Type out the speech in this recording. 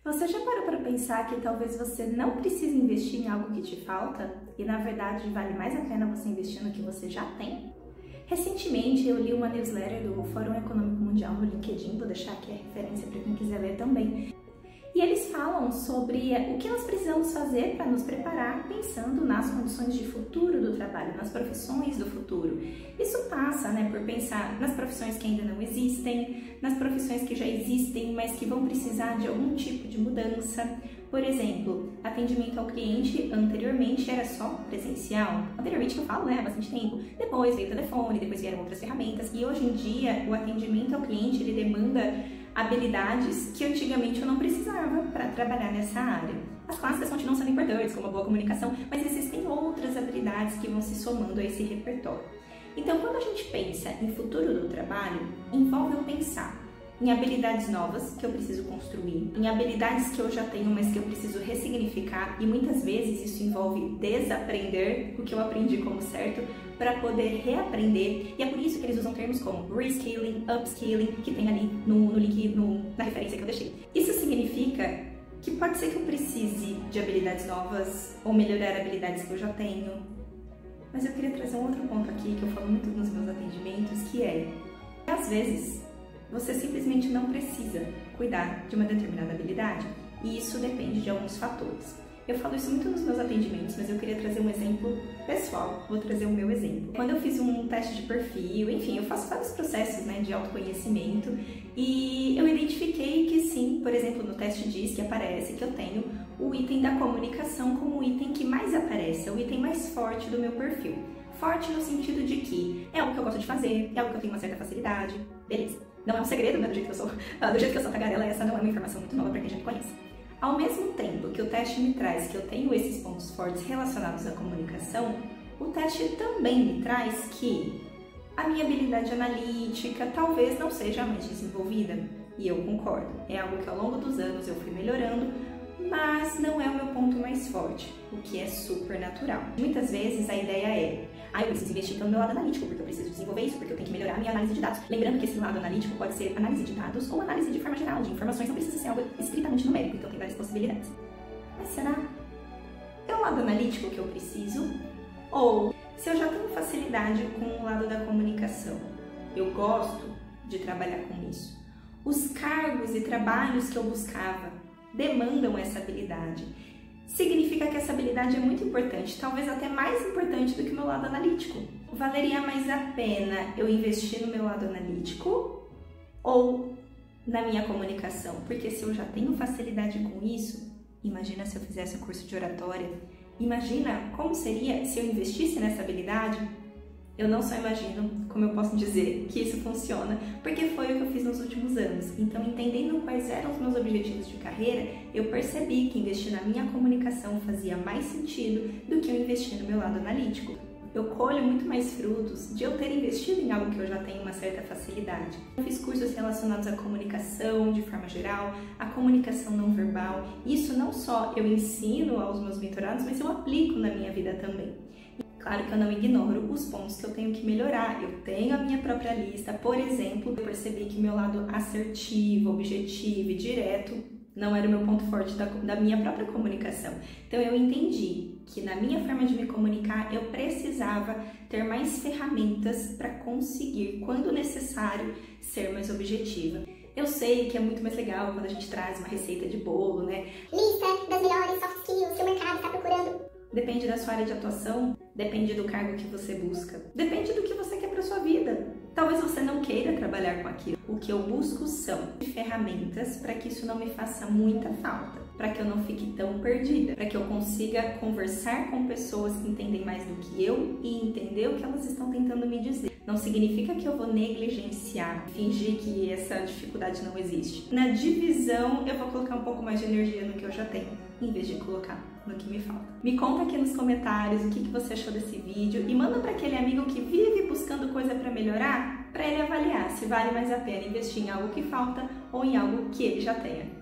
Você já parou para pensar que talvez você não precise investir em algo que te falta e, na verdade, vale mais a pena você investir no que você já tem? Recentemente, eu li uma newsletter do Fórum Econômico Mundial no LinkedIn, vou deixar aqui a referência para quem quiser ler também. E eles falam sobre o que nós precisamos fazer para nos preparar pensando nas condições de futuro do trabalho, nas profissões do futuro. Isso passa, por pensar nas profissões que ainda não existem, nas profissões que já existem, mas que vão precisar de algum tipo de mudança. Por exemplo, atendimento ao cliente anteriormente era só presencial. Anteriormente que eu falo, há bastante tempo. Depois veio o telefone, depois vieram outras ferramentas. E hoje em dia, o atendimento ao cliente, ele demanda habilidades que antigamente eu não precisava para trabalhar nessa área. As clássicas continuam sendo importantes, como a boa comunicação, mas existem outras habilidades que vão se somando a esse repertório. Então, quando a gente pensa em futuro do trabalho, envolve eu pensar em habilidades novas que eu preciso construir, em habilidades que eu já tenho, mas que eu preciso ressignificar, e muitas vezes isso envolve desaprender o que eu aprendi como certo para poder reaprender, e é por isso que eles usam termos como reskilling, upskilling, que tem ali no link, na referência que eu deixei. Isso significa que pode ser que eu precise de habilidades novas ou melhorar habilidades que eu já tenho, mas eu queria trazer um outro ponto aqui que eu falo muito nos meus atendimentos, que é, às vezes, você simplesmente não precisa cuidar de uma determinada habilidade, e isso depende de alguns fatores. Eu falo isso muito nos meus atendimentos, mas eu queria trazer um exemplo pessoal, vou trazer o meu exemplo. Quando eu fiz um teste de perfil, enfim, eu faço vários processos de autoconhecimento, e eu identifiquei que sim, por exemplo, no teste diz que aparece que eu tenho o item da comunicação como o item que mais aparece, é o item mais forte do meu perfil. Forte no sentido de que é algo que eu gosto de fazer, é algo que eu tenho uma certa facilidade, beleza. Não é um segredo, do jeito que eu sou tagarela, essa não é uma informação muito nova para quem já me conhece. Ao mesmo tempo que o teste me traz que eu tenho esses pontos fortes relacionados à comunicação, o teste também me traz que a minha habilidade analítica talvez não seja a mais desenvolvida. E eu concordo, é algo que ao longo dos anos eu fui melhorando, mas não é o meu ponto mais forte, o que é super natural. Muitas vezes a ideia é, eu preciso investir no meu lado analítico, porque eu preciso desenvolver isso, porque eu tenho que melhorar a minha análise de dados. Lembrando que esse lado analítico pode ser análise de dados ou análise de forma geral, de informações, não precisa ser algo estritamente numérico, então tem várias possibilidades. Mas será? É o lado analítico que eu preciso? Ou, se eu já tenho facilidade com o lado da comunicação, eu gosto de trabalhar com isso, os cargos e trabalhos que eu buscava demandam essa habilidade. Significa que essa habilidade é muito importante, talvez até mais importante do que o meu lado analítico. Valeria mais a pena eu investir no meu lado analítico ou na minha comunicação? Porque se eu já tenho facilidade com isso, imagina se eu fizesse o curso de oratória, imagina como seria se eu investisse nessa habilidade. Eu não só imagino, como eu posso dizer, que isso funciona, porque foi o que eu fiz nos últimos anos. Então, entendendo quais eram os meus objetivos de carreira, eu percebi que investir na minha comunicação fazia mais sentido do que eu investir no meu lado analítico. Eu colho muito mais frutos de eu ter investido em algo que eu já tenho uma certa facilidade. Eu fiz cursos relacionados à comunicação de forma geral, à comunicação não verbal. Isso não só eu ensino aos meus mentorados, mas eu aplico na minha vida também. Claro que eu não ignoro os pontos que eu tenho que melhorar. Eu tenho a minha própria lista. Por exemplo, eu percebi que meu lado assertivo, objetivo e direto não era o meu ponto forte da minha própria comunicação. Então eu entendi que na minha forma de me comunicar eu precisava ter mais ferramentas para conseguir, quando necessário, ser mais objetiva. Eu sei que é muito mais legal quando a gente traz uma receita de bolo, Lista das melhores soft skills que o mercado está procurando. Depende da sua área de atuação, depende do cargo que você busca, depende do que você quer para sua vida. Talvez você não queira trabalhar com aquilo. O que eu busco são ferramentas para que isso não me faça muita falta, para que eu não fique tão perdida, para que eu consiga conversar com pessoas que entendem mais do que eu e entender o que elas estão tentando me dizer. Não significa que eu vou negligenciar, fingir que essa dificuldade não existe. Na divisão, eu vou colocar um pouco mais de energia no que eu já tenho, em vez de colocar no que me falta. Me conta aqui nos comentários o que você achou desse vídeo e manda para aquele amigo que vive buscando coisa para melhorar, para ele avaliar se vale mais a pena investir em algo que falta ou em algo que ele já tenha.